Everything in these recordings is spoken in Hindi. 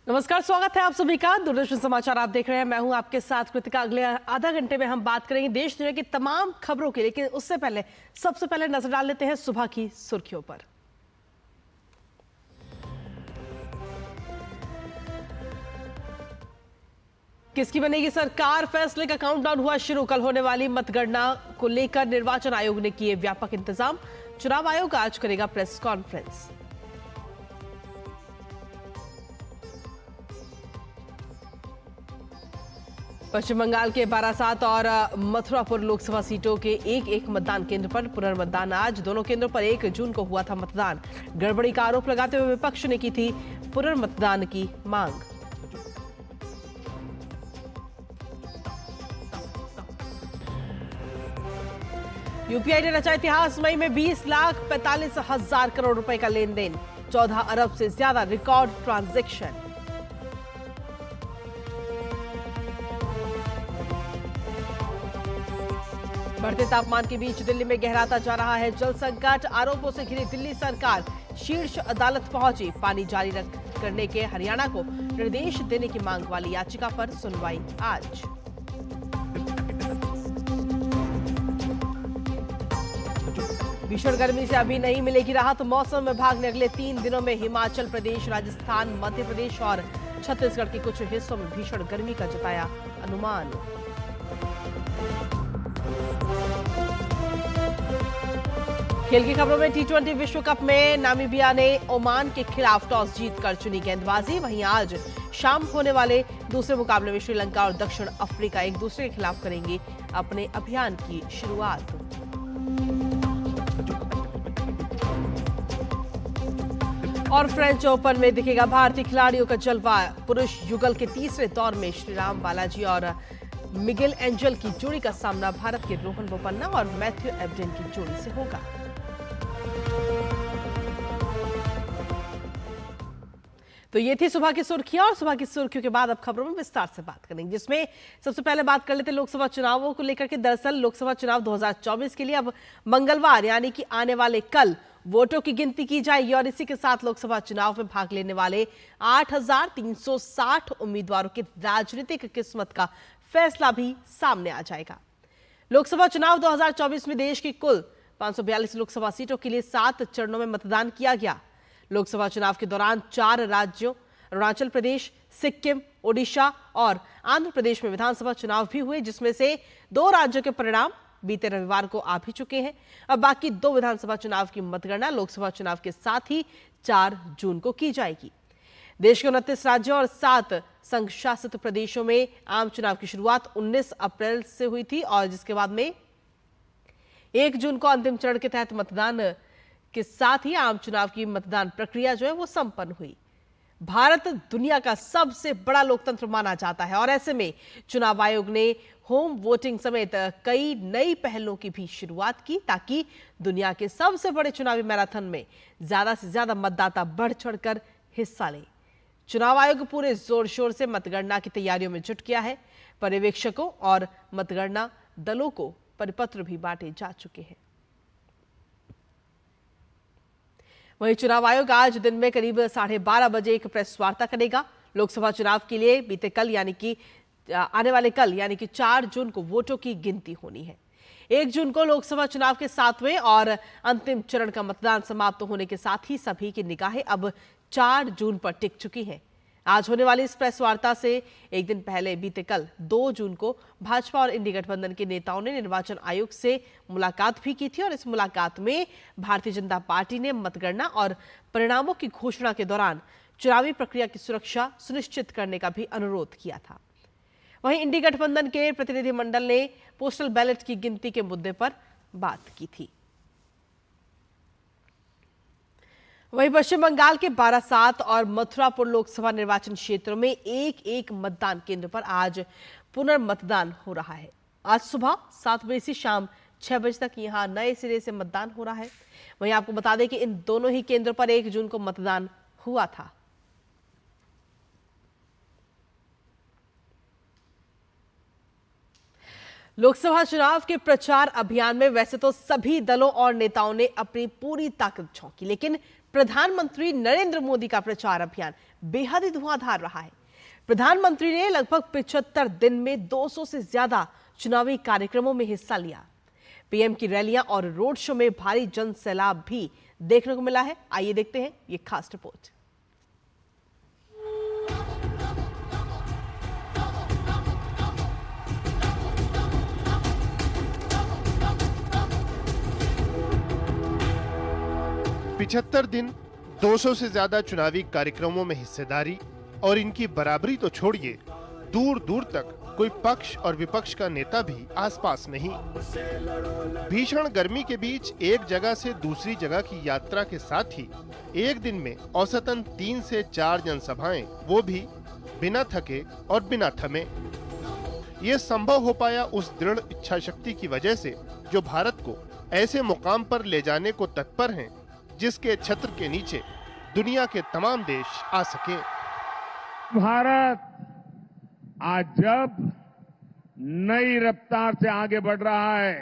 नमस्कार, स्वागत है आप सभी का। दूरदर्शन समाचार आप देख रहे हैं। मैं हूं आपके साथ कृतिका। अगले आधा घंटे में हम बात करेंगे देश दुनिया की तमाम खबरों की, लेकिन उससे पहले सबसे पहले नजर डाल लेते हैं सुबह की सुर्खियों पर। किसकी बनेगी सरकार, फैसले का काउंटडाउन हुआ शुरू। कल होने वाली मतगणना को लेकर निर्वाचन आयोग ने किए व्यापक इंतजाम। चुनाव आयोग आज करेगा प्रेस कॉन्फ्रेंस। पश्चिम बंगाल के बारासात और मथुरापुर लोकसभा सीटों के एक एक मतदान केंद्र पर पुनर्मतदान आज। दोनों केंद्रों पर 1 जून को हुआ था मतदान। गड़बड़ी का आरोप लगाते हुए विपक्ष ने की थी पुनर्मतदान की मांग। यूपीआई ने रचा इतिहास। मई में 20,45,000 करोड़ रुपए का लेन देन, 14 अरब से ज्यादा रिकॉर्ड ट्रांजैक्शन। बढ़ते तापमान के बीच दिल्ली में गहराता जा रहा है जल संकट। आरोपों से घिरी दिल्ली सरकार शीर्ष अदालत पहुंची। पानी जारी करने के हरियाणा को निर्देश देने की मांग वाली याचिका पर सुनवाई आज। भीषण गर्मी से अभी नहीं मिलेगी राहत। मौसम विभाग ने अगले 3 दिनों में हिमाचल प्रदेश, राजस्थान, मध्य प्रदेश और छत्तीसगढ़ के कुछ हिस्सों में भीषण गर्मी का जताया अनुमान। खेल की खबरों में टी20 विश्व कप में नामीबिया ने ओमान के खिलाफ टॉस जीतकर चुनी गेंदबाजी। वहीं आज शाम होने वाले दूसरे मुकाबले में श्रीलंका और दक्षिण अफ्रीका एक दूसरे के खिलाफ करेंगे अपने अभियान की शुरुआत। और फ्रेंच ओपन में दिखेगा भारतीय खिलाड़ियों का जलवा। पुरुष युगल के तीसरे दौर में श्रीराम बालाजी और मिगेल एंजल की जोड़ी का सामना भारत के रोहन बोपन्ना और मैथ्यू एबडेन की जोड़ी से होगा। तो ये थी सुबह की सुर्खियां, और सुबह की सुर्खियों के बाद अब खबरों में विस्तार से बात करेंगे, जिसमें सबसे पहले बात कर लेते हैं लोकसभा चुनावों को लेकर के। दरअसल लोकसभा चुनाव 2024 के लिए अब मंगलवार यानी कि आने वाले कल वोटों की गिनती की जाएगी, और इसी के साथ लोकसभा चुनाव में भाग लेने वाले 8,360 उम्मीदवारों की राजनीतिक किस्मत का फैसला भी सामने आ जाएगा। लोकसभा चुनाव 2024 में देश की कुल 542 लोकसभा सीटों के लिए 7 चरणों में मतदान किया गया। लोकसभा चुनाव के दौरान 4 राज्यों अरुणाचल प्रदेश, सिक्किम, ओडिशा और आंध्र प्रदेश में विधानसभा चुनाव भी हुए, जिसमें से 2 राज्यों के परिणाम बीते रविवार को आ भी चुके हैं। अब बाकी 2 विधानसभा चुनाव की मतगणना लोकसभा चुनाव के साथ ही 4 जून को की जाएगी। देश के 29 राज्यों और 7 संघ शासित प्रदेशों में आम चुनाव की शुरुआत 19 अप्रैल से हुई थी, और जिसके बाद में 1 जून को अंतिम चरण के तहत मतदान के साथ ही आम चुनाव की मतदान प्रक्रिया जो है वो संपन्न हुई। भारत दुनिया का सबसे बड़ा लोकतंत्र माना जाता है, और ऐसे में चुनाव आयोग ने होम वोटिंग समेत कई नई पहलों की भी शुरुआत की, ताकि दुनिया के सबसे बड़े चुनावी मैराथन में ज्यादा से ज्यादा मतदाता बढ़ चढ़कर हिस्सा लें। चुनाव आयोग पूरे जोर शोर से मतगणना की तैयारियों में जुट गया है। पर्यवेक्षकों और मतगणना दलों को परिपत्र भी बांटे जा चुके हैं। वहीं चुनाव आयोग आज दिन में करीब 12:30 बजे एक प्रेस वार्ता करेगा। लोकसभा चुनाव के लिए बीते कल यानी कि आने वाले कल यानी कि 4 जून को वोटों की गिनती होनी है। 1 जून को लोकसभा चुनाव के 7वें और अंतिम चरण का मतदान समाप्त होने के साथ ही सभी की निगाहें अब 4 जून पर टिक चुकी हैं। आज होने वाली इस प्रेस वार्ता से एक दिन पहले बीते कल 2 जून को भाजपा और इंडी गठबंधन के नेताओं ने निर्वाचन आयोग से मुलाकात भी की थी, और इस मुलाकात में भारतीय जनता पार्टी ने मतगणना और परिणामों की घोषणा के दौरान चुनावी प्रक्रिया की सुरक्षा सुनिश्चित करने का भी अनुरोध किया था। वहीं इंडी गठबंधन के प्रतिनिधिमंडल ने पोस्टल बैलेट की गिनती के मुद्दे पर बात की थी। वहीं पश्चिम बंगाल के बारासात और मथुरापुर लोकसभा निर्वाचन क्षेत्रों में एक एक मतदान केंद्र पर आज पुनर्मतदान हो रहा है। आज सुबह 7 बजे से शाम 6 बजे तक यहां नए सिरे से मतदान हो रहा है। वहीं आपको बता दें कि इन दोनों ही केंद्रों पर 1 जून को मतदान हुआ था। लोकसभा चुनाव के प्रचार अभियान में वैसे तो सभी दलों और नेताओं ने अपनी पूरी ताकत झोंकी, लेकिन प्रधानमंत्री नरेंद्र मोदी का प्रचार अभियान बेहद ही धुआंधार रहा है। प्रधानमंत्री ने लगभग 75 दिन में 200 से ज्यादा चुनावी कार्यक्रमों में हिस्सा लिया। पीएम की रैलियां और रोड शो में भारी जन सैलाब भी देखने को मिला है। आइए देखते हैं ये खास रिपोर्ट। पिछहत्तर दिन 200 से ज्यादा चुनावी कार्यक्रमों में हिस्सेदारी और इनकी बराबरी तो छोड़िए, दूर दूर तक कोई पक्ष और विपक्ष का नेता भी आसपास नहीं। भीषण गर्मी के बीच एक जगह से दूसरी जगह की यात्रा के साथ ही एक दिन में औसतन 3 से 4 जनसभाएं, वो भी बिना थके और बिना थमे। ये संभव हो पाया उस दृढ़ इच्छा शक्ति की वजह से जो भारत को ऐसे मुकाम पर ले जाने को तत्पर हैं जिसके छत्र के नीचे दुनिया के तमाम देश आ सकें। भारत आज जब नई रफ्तार से आगे बढ़ रहा है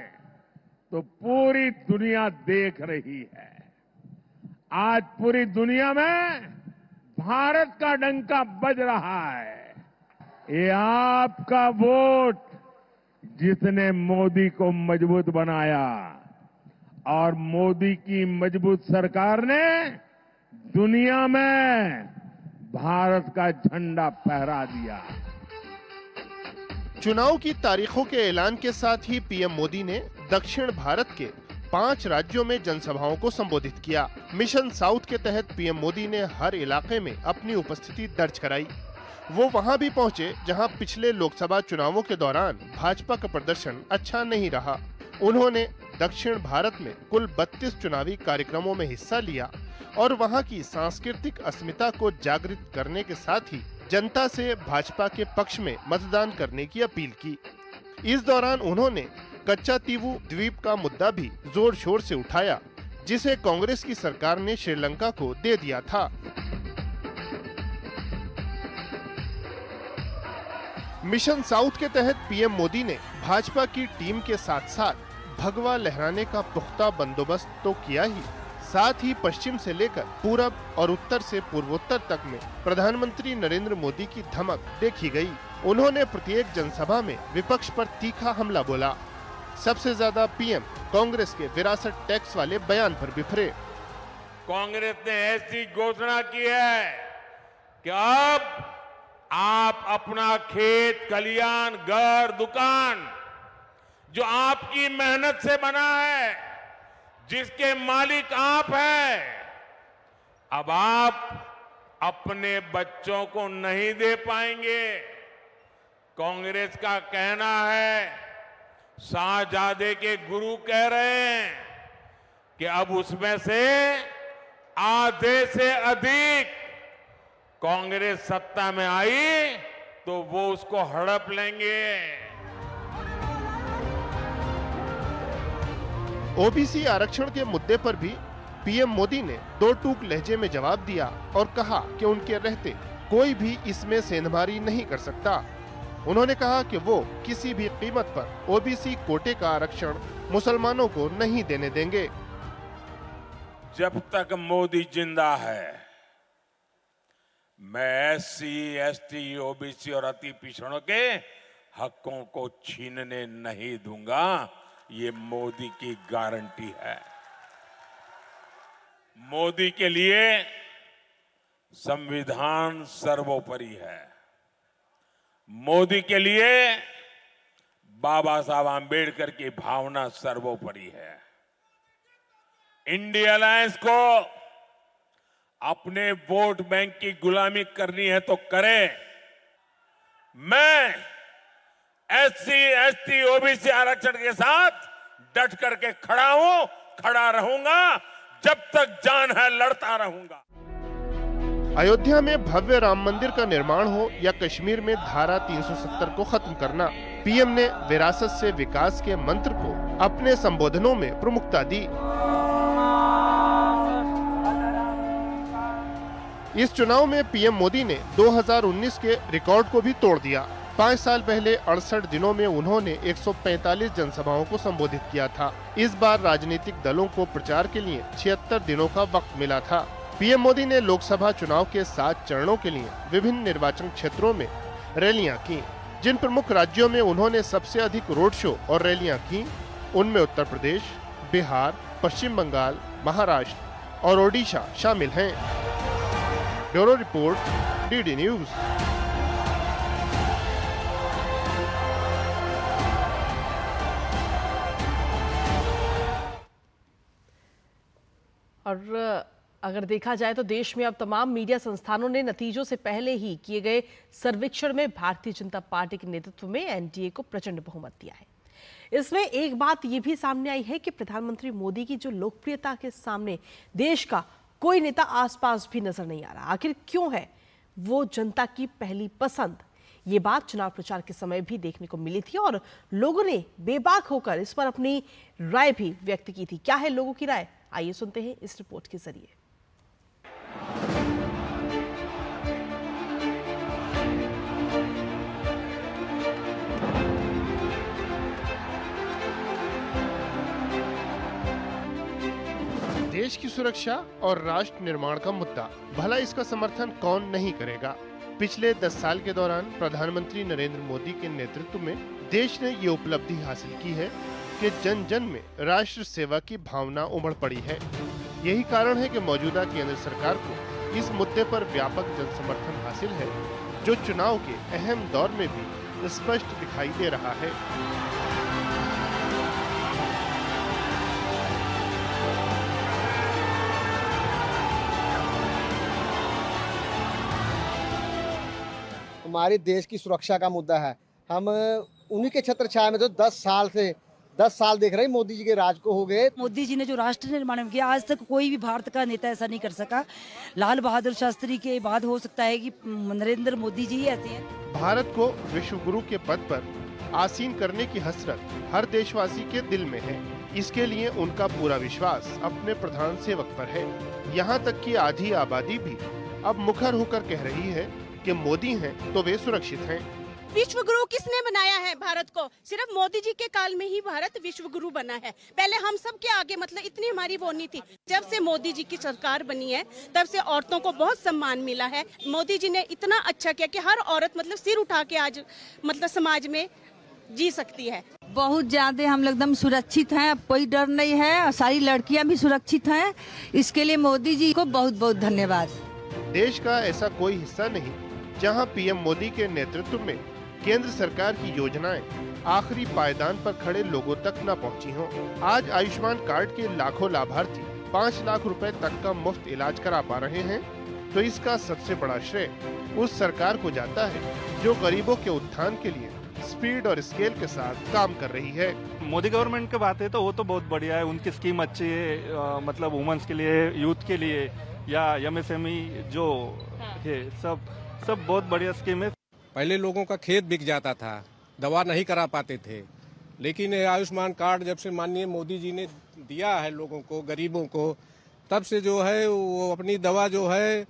तो पूरी दुनिया देख रही है। आज पूरी दुनिया में भारत का डंका बज रहा है। ये आपका वोट जिसने मोदी को मजबूत बनाया और मोदी की मजबूत सरकार ने दुनिया में भारत का झंडा फहरा दिया। चुनाव की तारीखों के ऐलान के साथ ही पीएम मोदी ने दक्षिण भारत के 5 राज्यों में जनसभाओं को संबोधित किया। मिशन साउथ के तहत पीएम मोदी ने हर इलाके में अपनी उपस्थिति दर्ज कराई। वो वहां भी पहुंचे जहां पिछले लोकसभा चुनावों के दौरान भाजपा का प्रदर्शन अच्छा नहीं रहा। उन्होंने दक्षिण भारत में कुल 32 चुनावी कार्यक्रमों में हिस्सा लिया और वहां की सांस्कृतिक अस्मिता को जागृत करने के साथ ही जनता से भाजपा के पक्ष में मतदान करने की अपील की। इस दौरान उन्होंने कच्चातीवू द्वीप का मुद्दा भी जोर शोर से उठाया, जिसे कांग्रेस की सरकार ने श्रीलंका को दे दिया था। मिशन साउथ के तहत पीएम मोदी ने भाजपा की टीम के साथ साथ भगवा लहराने का पुख्ता बंदोबस्त तो किया ही, साथ ही पश्चिम से लेकर पूरब और उत्तर से पूर्वोत्तर तक में प्रधानमंत्री नरेंद्र मोदी की धमक देखी गई। उन्होंने प्रत्येक जनसभा में विपक्ष पर तीखा हमला बोला। सबसे ज्यादा पीएम कांग्रेस के विरासत टैक्स वाले बयान पर बिफरे। कांग्रेस ने ऐसी घोषणा की है कि अब आप अपना खेत, खलियान, घर, दुकान जो आपकी मेहनत से बना है, जिसके मालिक आप हैं, अब आप अपने बच्चों को नहीं दे पाएंगे। कांग्रेस का कहना है, शाहजादे के गुरु कह रहे हैं कि अब उसमें से आधे से अधिक कांग्रेस सत्ता में आई तो वो उसको हड़प लेंगे। ओबीसी आरक्षण के मुद्दे पर भी पीएम मोदी ने दो टूक लहजे में जवाब दिया और कहा कि उनके रहते कोई भी इसमें सेंधमारी नहीं कर सकता। उन्होंने कहा कि वो किसी भी कीमत पर ओबीसी कोटे का आरक्षण मुसलमानों को नहीं देने देंगे। जब तक मोदी जिंदा है, मैं SC, ST, ओबीसी और अति पिछड़ों के हकों को छीनने नहीं दूंगा। ये मोदी की गारंटी है। मोदी के लिए संविधान सर्वोपरि है। मोदी के लिए बाबा साहब आंबेडकर की भावना सर्वोपरि है। इंडिया अलायंस को अपने वोट बैंक की गुलामी करनी है तो करे। मैं SC, ST, ओबीसी आरक्षण के साथ डट करके खड़ा हूं, खड़ा रहूंगा, जब तक जान है लड़ता रहूंगा। अयोध्या में भव्य राम मंदिर का निर्माण हो या कश्मीर में धारा 370 को खत्म करना, पीएम ने विरासत से विकास के मंत्र को अपने संबोधनों में प्रमुखता दी। इस चुनाव में पीएम मोदी ने 2019 के रिकॉर्ड को भी तोड़ दिया। 5 साल पहले 68 दिनों में उन्होंने 145 जनसभाओं को संबोधित किया था। इस बार राजनीतिक दलों को प्रचार के लिए 76 दिनों का वक्त मिला था। पीएम मोदी ने लोकसभा चुनाव के 7 चरणों के लिए विभिन्न निर्वाचन क्षेत्रों में रैलियां की। जिन प्रमुख राज्यों में उन्होंने सबसे अधिक रोड शो और रैलियां की, उनमें उत्तर प्रदेश, बिहार, पश्चिम बंगाल, महाराष्ट्र और ओडिशा शामिल हैं। Bureau report, DD news. और अगर देखा जाए तो देश में अब तमाम मीडिया संस्थानों ने नतीजों से पहले ही किए गए सर्वेक्षण में भारतीय जनता पार्टी के नेतृत्व में एनडीए को प्रचंड बहुमत दिया है। इसमें एक बात यह भी सामने आई है कि प्रधानमंत्री मोदी की जो लोकप्रियता के सामने देश का कोई नेता आसपास भी नजर नहीं आ रहा। आखिर क्यों है वो जनता की पहली पसंद? ये बात चुनाव प्रचार के समय भी देखने को मिली थी और लोगों ने बेबाक होकर इस पर अपनी राय भी व्यक्त की थी। क्या है लोगों की राय, आइए सुनते हैं इस रिपोर्ट के जरिए। देश की सुरक्षा और राष्ट्र निर्माण का मुद्दा, भला इसका समर्थन कौन नहीं करेगा। पिछले 10 साल के दौरान प्रधानमंत्री नरेंद्र मोदी के नेतृत्व में देश ने ये उपलब्धि हासिल की है कि जन जन में राष्ट्र सेवा की भावना उमड़ पड़ी है। यही कारण है कि मौजूदा केंद्र सरकार को इस मुद्दे पर व्यापक जन समर्थन हासिल है, जो चुनाव के अहम दौर में भी स्पष्ट दिखाई दे रहा है। हमारे देश की सुरक्षा का मुद्दा है। हम उन्हीं के छत्र छाया में तो 10 साल देख रहे हैं मोदी जी के राज को हो गए। मोदी जी ने जो राष्ट्र निर्माण किया, आज तक कोई भी भारत का नेता ऐसा नहीं कर सका। लाल बहादुर शास्त्री के बाद हो सकता है कि नरेंद्र मोदी जी ही ऐसे हैं। भारत को विश्व गुरु के पद पर आसीन करने की हसरत हर देशवासी के दिल में है। इसके लिए उनका पूरा विश्वास अपने प्रधान सेवक पर है। यहाँ तक कि आधी आबादी भी अब मुखर होकर कह रही है कि मोदी हैं तो वे सुरक्षित हैं। विश्व गुरु किसने बनाया है भारत को? सिर्फ मोदी जी के काल में ही भारत विश्व गुरु बना है। पहले हम सब के आगे मतलब इतनी हमारी वो नहीं थी। जब से मोदी जी की सरकार बनी है तब से औरतों को बहुत सम्मान मिला है। मोदी जी ने इतना अच्छा किया कि हर औरत मतलब सिर उठा के आज मतलब समाज में जी सकती है। बहुत ज्यादा हम लोग एकदम सुरक्षित हैं, अब कोई डर नहीं है। सारी लड़कियां भी सुरक्षित हैं। इसके लिए मोदी जी को बहुत बहुत धन्यवाद। देश का ऐसा कोई हिस्सा नहीं जहां पीएम मोदी के नेतृत्व में केंद्र सरकार की योजनाएं आखिरी पायदान पर खड़े लोगों तक न पहुंची हों। आज आयुष्मान कार्ड के लाखों लाभार्थी 5 लाख रुपए तक का मुफ्त इलाज करा पा रहे हैं, तो इसका सबसे बड़ा श्रेय उस सरकार को जाता है जो गरीबों के उत्थान के लिए स्पीड और स्केल के साथ काम कर रही है। मोदी गवर्नमेंट की बात है तो वो तो बहुत बढ़िया है। उनकी स्कीम अच्छी है, मतलब वुमेन्स के लिए, यूथ के लिए या एमएसएमई जो है सब बहुत बढ़िया स्कीम है। पहले लोगों का खेत बिक जाता था, दवा नहीं करा पाते थे, लेकिन आयुष्मान कार्ड जब से माननीय मोदी जी ने दिया है लोगों को, गरीबों को, तब से जो है वो अपनी दवा जो है,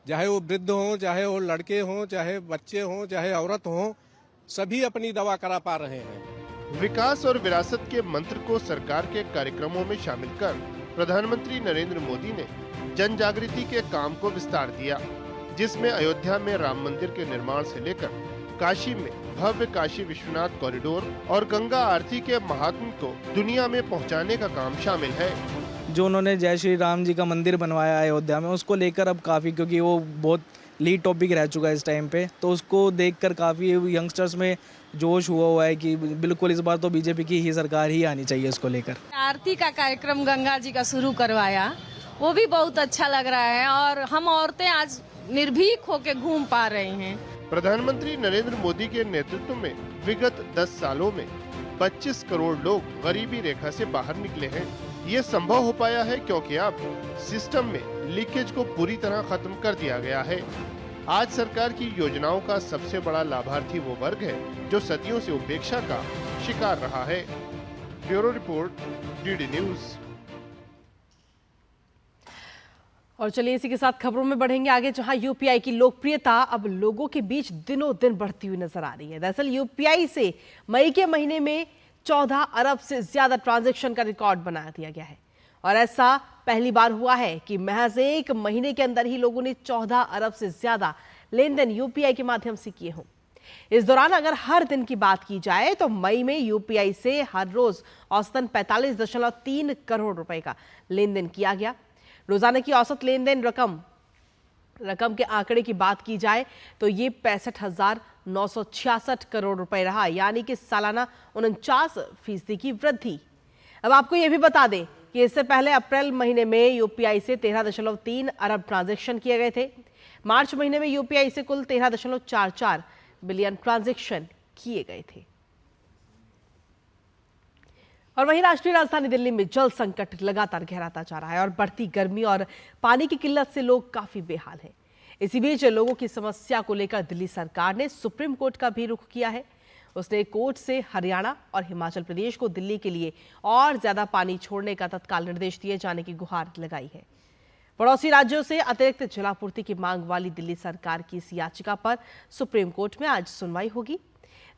चाहे वो वृद्ध हों, चाहे वो लड़के हों, चाहे बच्चे हों, चाहे औरत हों, सभी अपनी दवा करा पा रहे हैं। विकास और विरासत के मंत्र को सरकार के कार्यक्रमों में शामिल कर प्रधानमंत्री नरेंद्र मोदी ने जन जागृति के काम को विस्तार दिया, जिसमें अयोध्या में राम मंदिर के निर्माण से लेकर काशी में भव्य काशी विश्वनाथ कॉरिडोर और गंगा आरती के महात्म को दुनिया में पहुंचाने का काम शामिल है। जो उन्होंने जय श्री राम जी का मंदिर बनवाया है अयोध्या में, उसको लेकर अब काफ़ी, क्योंकि वो बहुत लीड टॉपिक रह चुका है इस टाइम पे, तो उसको देखकर काफ़ी यंगस्टर्स में जोश हुआ है कि बिल्कुल इस बार तो बीजेपी की ही सरकार ही आनी चाहिए इसको लेकर। आरती का कार्यक्रम गंगा जी का शुरू करवाया, वो भी बहुत अच्छा लग रहा है और हम औरतें आज निर्भीक होकर घूम पा रहे हैं। प्रधानमंत्री नरेंद्र मोदी के नेतृत्व में विगत 10 सालों में 25 करोड़ लोग गरीबी रेखा से बाहर निकले हैं। ये संभव हो पाया है क्योंकि अब सिस्टम में लीकेज को पूरी तरह खत्म कर दिया गया है। आज सरकार की योजनाओं का सबसे बड़ा लाभार्थी वो वर्ग है जो सदियों से उपेक्षा का शिकार रहा है। Bureau report, DD news. और चलिए इसी के साथ खबरों में बढ़ेंगे आगे, जहां यूपीआई की लोकप्रियता अब लोगों के बीच दिनों दिन बढ़ती हुई नजर आ रही है। दरअसल यूपीआई से मई के महीने में 14 अरब से ज्यादा ट्रांजैक्शन का रिकॉर्ड बना दिया गया है और ऐसा पहली बार हुआ है कि महज एक महीने के अंदर ही लोगों ने 14 अरब से ज्यादा लेन देन यूपीआई के माध्यम से किए हों। इस दौरान अगर हर दिन की बात की जाए तो मई में यूपीआई से हर रोज औसतन 45.3 करोड़ रुपए का लेन देन किया गया। रोजाना की औसत लेन देन रकम के आंकड़े की बात की जाए तो ये 65,966 करोड़ रुपए रहा, यानी कि सालाना 49% की वृद्धि। अब आपको यह भी बता दें कि इससे पहले अप्रैल महीने में यूपीआई से 13.3 अरब ट्रांजैक्शन किए गए थे। मार्च महीने में यूपीआई से कुल 13.44 बिलियन ट्रांजैक्शन किए गए थे। और वहीं राष्ट्रीय राजधानी दिल्ली में जल संकट लगातार गहराता जा रहा है और बढ़ती गर्मी और पानी की किल्लत से लोग काफी बेहाल हैं। इसी बीच लोगों की समस्या को लेकर दिल्ली सरकार ने सुप्रीम कोर्ट का भी रुख किया है। उसने कोर्ट से हरियाणा और हिमाचल प्रदेश को दिल्ली के लिए और ज्यादा पानी छोड़ने का तत्काल निर्देश दिए जाने की गुहार लगाई है। पड़ोसी राज्यों से अतिरिक्त जलापूर्ति की मांग वाली दिल्ली सरकार की इस याचिका पर सुप्रीम कोर्ट में आज सुनवाई होगी।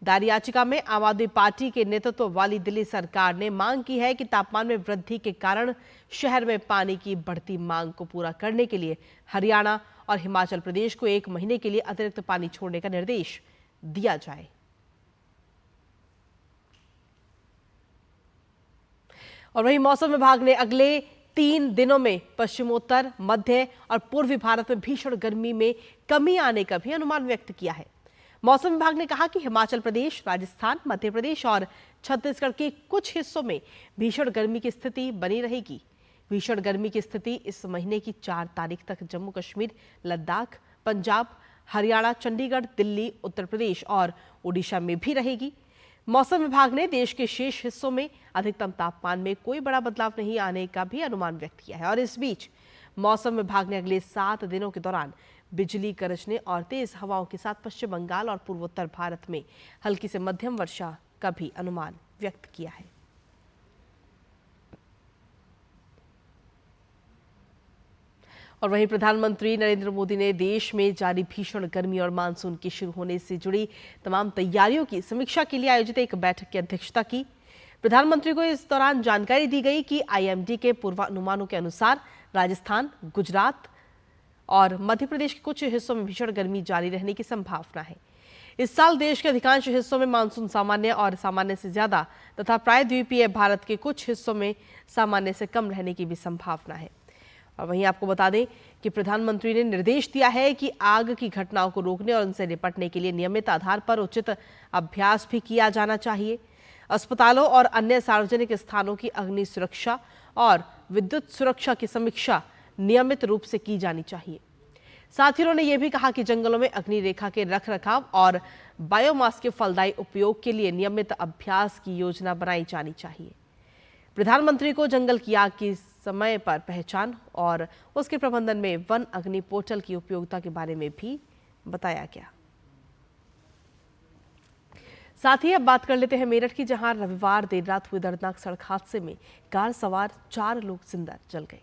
दायर याचिका में आम आदमी पार्टी के नेतृत्व वाली दिल्ली सरकार ने मांग की है कि तापमान में वृद्धि के कारण शहर में पानी की बढ़ती मांग को पूरा करने के लिए हरियाणा और हिमाचल प्रदेश को एक महीने के लिए अतिरिक्त पानी छोड़ने का निर्देश दिया जाए। और वहीं मौसम विभाग ने अगले 3 दिनों में पश्चिमोत्तर, मध्य और पूर्वी भारत में भीषण गर्मी में कमी आने का भी अनुमान व्यक्त किया है। मौसम विभाग ने कहा कि हिमाचल प्रदेश, राजस्थान, मध्य प्रदेश और छत्तीसगढ़ के कुछ हिस्सों में भीषण गर्मी की स्थिति बनी रहेगी। भीषण गर्मी की स्थिति इस महीने की 4 तारीख तक जम्मू कश्मीर, लद्दाख, पंजाब, हरियाणा, चंडीगढ़, दिल्ली, उत्तर प्रदेश और ओडिशा में भी रहेगी। मौसम विभाग ने देश के शेष हिस्सों में अधिकतम तापमान में कोई बड़ा बदलाव नहीं आने का भी अनुमान व्यक्त किया है। और इस बीच मौसम विभाग ने अगले 7 दिनों के दौरान बिजली गरजने और तेज हवाओं के साथ पश्चिम बंगाल और पूर्वोत्तर भारत में हल्की से मध्यम वर्षा का भी अनुमान व्यक्त किया है। और वहीं प्रधानमंत्री नरेंद्र मोदी ने देश में जारी भीषण गर्मी और मानसून के शुरू होने से जुड़ी तमाम तैयारियों की समीक्षा के लिए आयोजित एक बैठक की अध्यक्षता की। प्रधानमंत्री को इस दौरान जानकारी दी गई कि आईएमडी के पूर्वानुमानों के अनुसार राजस्थान, गुजरात और मध्य प्रदेश के कुछ हिस्सों में भीषण गर्मी जारी रहने की संभावना है। इस साल देश के अधिकांश हिस्सों में मानसून सामान्य और सामान्य से ज्यादा तथा प्रायद्वीपीय भारत के कुछ हिस्सों में सामान्य से कम रहने की भी संभावना है। और वहीं आपको बता दें कि प्रधानमंत्री ने निर्देश दिया है कि आग की घटनाओं को रोकने और उनसे निपटने के लिए नियमित आधार पर उचित अभ्यास भी किया जाना चाहिए। अस्पतालों और अन्य सार्वजनिक स्थानों की अग्नि सुरक्षा और विद्युत सुरक्षा की समीक्षा नियमित रूप से की जानी चाहिए। साथ ही उन्होंने यह भी कहा कि जंगलों में अग्नि रेखा के रखरखाव और बायोमास के फलदायी उपयोग के लिए नियमित अभ्यास की योजना बनाई जानी चाहिए। प्रधानमंत्री को जंगल की आग की समय पर पहचान और उसके प्रबंधन में वन अग्नि पोर्टल की उपयोगिता के बारे में भी बताया गया। साथ ही अब बात कर लेते हैं मेरठ की, जहां रविवार देर रात हुए दर्दनाक सड़क हादसे में कार सवार 4 लोग जिंदा जल गए।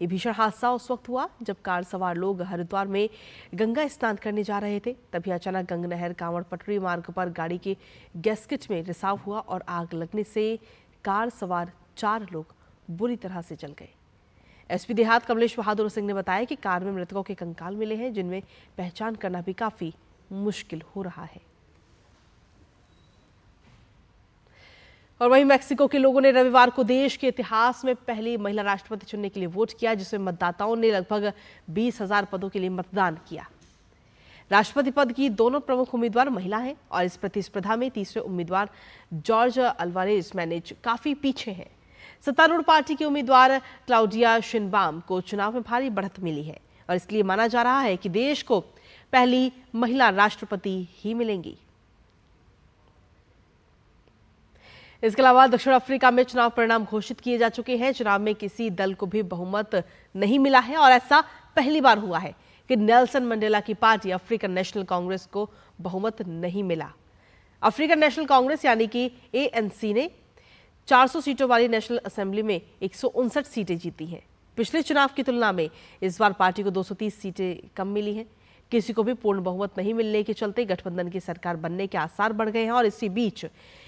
ये भीषण हादसा उस वक्त हुआ जब कार सवार लोग हरिद्वार में गंगा स्नान करने जा रहे थे। तभी अचानक गंग नहर कांवड़ पटरी मार्ग पर गाड़ी के गैस्केट में रिसाव हुआ और आग लगने से कार सवार 4 लोग बुरी तरह से जल गए। एसपी देहात कमलेश बहादुर सिंह ने बताया कि कार में मृतकों के कंकाल मिले हैं, जिनमें पहचान करना भी काफी मुश्किल हो रहा है। और वहीं मैक्सिको के लोगों ने रविवार को देश के इतिहास में पहली महिला राष्ट्रपति चुनने के लिए वोट किया, जिसमें मतदाताओं ने लगभग 20,000 पदों के लिए मतदान किया। राष्ट्रपति पद की दोनों प्रमुख उम्मीदवार महिला हैं और इस प्रतिस्पर्धा में तीसरे उम्मीदवार जॉर्ज अल्वारेज मैनेज काफी पीछे हैं। सत्तारूढ़ पार्टी के उम्मीदवार क्लाउडिया शिनबाम को चुनाव में भारी बढ़त मिली है और इसलिए माना जा रहा है कि देश को पहली महिला राष्ट्रपति ही मिलेंगी। इसके अलावा दक्षिण अफ्रीका में चुनाव परिणाम घोषित किए जा चुके हैं। चुनाव में किसी दल को भी बहुमत नहीं मिला है और ऐसा पहली बार हुआ है कि नेल्सन मंडेला की पार्टी अफ्रीकन नेशनल कांग्रेस को बहुमत नहीं मिला। अफ्रीकन नेशनल कांग्रेस यानी कि एएनसी ने 400 सीटों वाली नेशनल असेंबली में 159 सीटें जीती हैं। पिछले चुनाव की तुलना में इस बार पार्टी को 230 सीटें कम मिली हैं। किसी को भी पूर्ण बहुमत नहीं मिलने के चलते गठबंधन की सरकार बनने के आसार बढ़ गए हैं और इसी बीच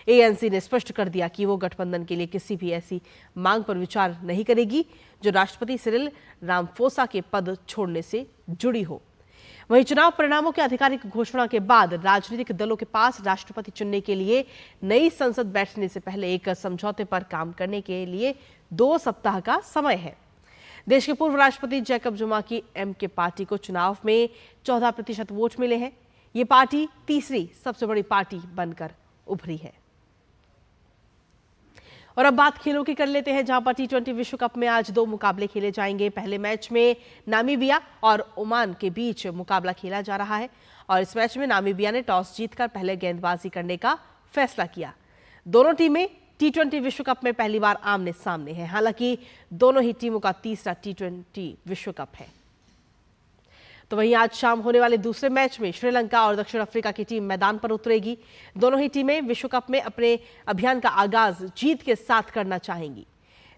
एएनसी ने स्पष्ट कर दिया कि वो गठबंधन के लिए किसी भी ऐसी मांग पर विचार नहीं करेगी जो राष्ट्रपति सिरिल रामाफोसा के पद छोड़ने से जुड़ी हो। वहीं चुनाव परिणामों के आधिकारिक घोषणा के बाद राजनीतिक दलों के पास राष्ट्रपति चुनने के लिए नई संसद बैठने से पहले एक समझौते पर काम करने के लिए 2 सप्ताह का समय है। देश के पूर्व राष्ट्रपति जैकब जुमा की एमके पार्टी को चुनाव में 14% वोट मिले हैं। ये पार्टी तीसरी सबसे बड़ी पार्टी बनकर उभरी है। और अब बात खेलों की कर लेते हैं, जहां पर T20 विश्व कप में आज 2 मुकाबले खेले जाएंगे। पहले मैच में नामीबिया और ओमान के बीच मुकाबला खेला जा रहा है और इस मैच में नामीबिया ने टॉस जीतकर पहले गेंदबाजी करने का फैसला किया। दोनों टीमें T20 विश्व कप में पहली बार आमने सामने हैं। हालांकि दोनों ही टीमों का तीसरा T20 विश्व कप है। तो वहीं आज शाम होने वाले दूसरे मैच में श्रीलंका और दक्षिण अफ्रीका की टीम मैदान पर उतरेगी। दोनों ही टीमें विश्व कप में अपने अभियान का आगाज जीत के साथ करना चाहेंगी।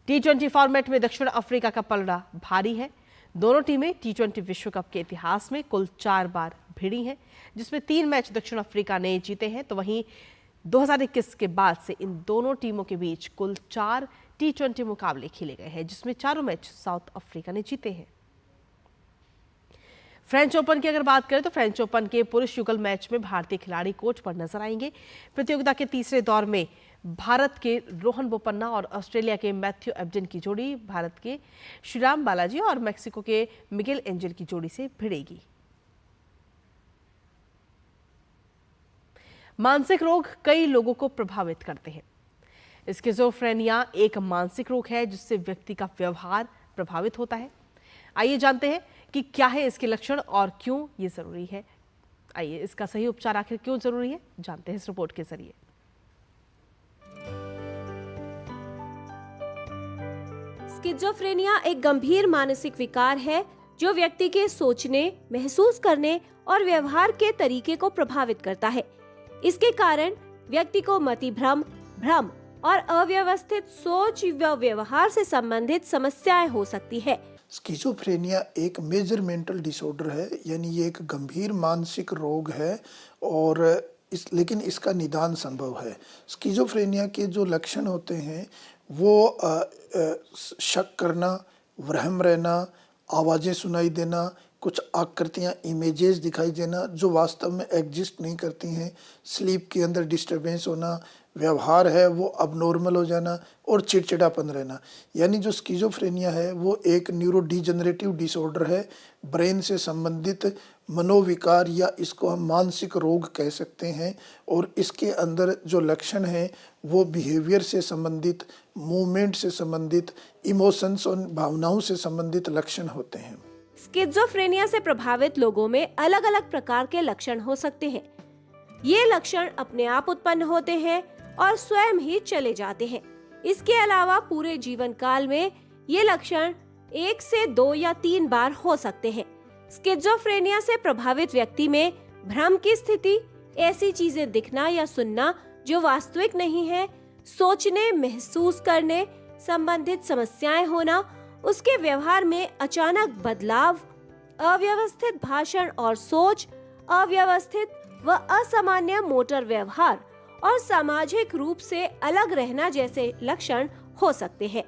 T20 फॉर्मेट में दक्षिण अफ्रीका का पलड़ा भारी है। दोनों टीमें T20 विश्व कप के इतिहास में कुल 4 बार भिड़ी हैं, जिसमें 3 मैच दक्षिण अफ्रीका ने जीते हैं। तो वहीं 2021 के बाद से इन दोनों टीमों के बीच कुल 4 T20 मुकाबले खेले गए हैं, जिसमें चारों मैच साउथ अफ्रीका ने जीते हैं। फ्रेंच ओपन की अगर बात करें तो फ्रेंच ओपन के पुरुष युगल मैच में भारतीय खिलाड़ी कोर्ट पर नजर आएंगे। प्रतियोगिता के तीसरे दौर में भारत के रोहन बोपन्ना और ऑस्ट्रेलिया के मैथ्यू एब्डन की जोड़ी भारत के श्रीराम बालाजी और मैक्सिको के मिगेल एंजल की जोड़ी से भिड़ेगी। मानसिक रोग कई लोगों को प्रभावित करते हैं। स्किज़ोफ्रेनिया एक मानसिक रोग है जिससे व्यक्ति का व्यवहार प्रभावित होता है। आइए जानते हैं कि क्या है इसके लक्षण और क्यों ये जरूरी है। आइए इसका सही उपचार आखिर क्यों जरूरी है, जानते हैं इस रिपोर्ट के जरिए। स्किज़ोफ्रेनिया एक गंभीर मानसिक विकार है जो व्यक्ति के सोचने, महसूस करने और व्यवहार के तरीके को प्रभावित करता है। इसके कारण व्यक्ति को मतिभ्रम, भ्रम और अव्यवस्थित सोच व व्यवहार से संबंधित समस्याएं हो सकती है। स्किज़ोफ्रेनिया एक मेजर मेंटल डिसऑर्डर है, यानी ये एक गंभीर मानसिक रोग है और लेकिन इसका निदान संभव है। स्किज़ोफ्रेनिया के जो लक्षण होते हैं वो शक करना, वहम रहना, आवाज़ें सुनाई देना, कुछ आकृतियाँ, इमेजेस दिखाई देना जो वास्तव में एग्जिस्ट नहीं करती हैं, स्लीप के अंदर डिस्टर्बेंस होना, व्यवहार है वो अबनॉर्मल हो जाना और चिड़चिड़ापन रहना। यानी जो स्किज़ोफ्रेनिया है वो एक न्यूरो डिजेनरेटिव डिसऑर्डर है, ब्रेन से संबंधित मनोविकार या इसको हम मानसिक रोग कह सकते हैं। और इसके अंदर जो लक्षण हैं वो बिहेवियर से संबंधित, मूवमेंट से संबंधित, इमोशंस और भावनाओं से संबंधित लक्षण होते हैं। स्किज़ोफ्रेनिया से प्रभावित लोगों में अलग अलग प्रकार के लक्षण हो सकते हैं। ये लक्षण अपने आप उत्पन्न होते हैं और स्वयं ही चले जाते हैं। इसके अलावा पूरे जीवन काल में ये लक्षण 1 से 2 या 3 बार हो सकते हैं। स्किज़ोफ्रेनिया से प्रभावित व्यक्ति में भ्रम की स्थिति, ऐसी चीजें दिखना या सुनना जो वास्तविक नहीं है, सोचने, महसूस करने संबंधित समस्याएं होना, उसके व्यवहार में अचानक बदलाव, अव्यवस्थित भाषण और सोच, अव्यवस्थित व असामान्य मोटर व्यवहार और सामाजिक रूप से अलग रहना जैसे लक्षण हो सकते हैं।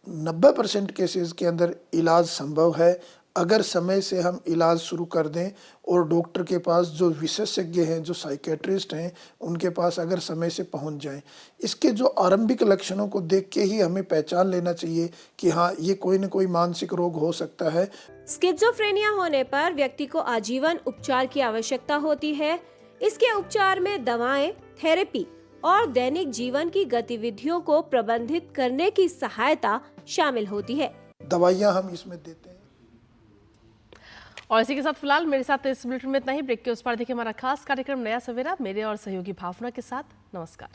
90% केसेस के अंदर इलाज संभव है अगर समय से हम इलाज शुरू कर दें और डॉक्टर के पास जो विशेषज्ञ हैं, जो साइकेट्रिस्ट हैं, उनके पास अगर समय से पहुंच जाएं। इसके जो आरंभिक लक्षणों को देख के ही हमें पहचान लेना चाहिए कि हाँ, ये कोई न कोई मानसिक रोग हो सकता है। स्किज़ोफ्रेनिया होने पर व्यक्ति को आजीवन उपचार की आवश्यकता होती है। इसके उपचार में दवाएं, थेरेपी और दैनिक जीवन की गतिविधियों को प्रबंधित करने की सहायता शामिल होती है। दवाइयाँ हम इसमें देते हैं। और इसी के साथ फिलहाल मेरे साथ इस बुलेटिन में इतना ही। ब्रेक के उस पार देखिए हमारा खास कार्यक्रम नया सवेरा, मेरे और सहयोगी भावना के साथ। नमस्कार।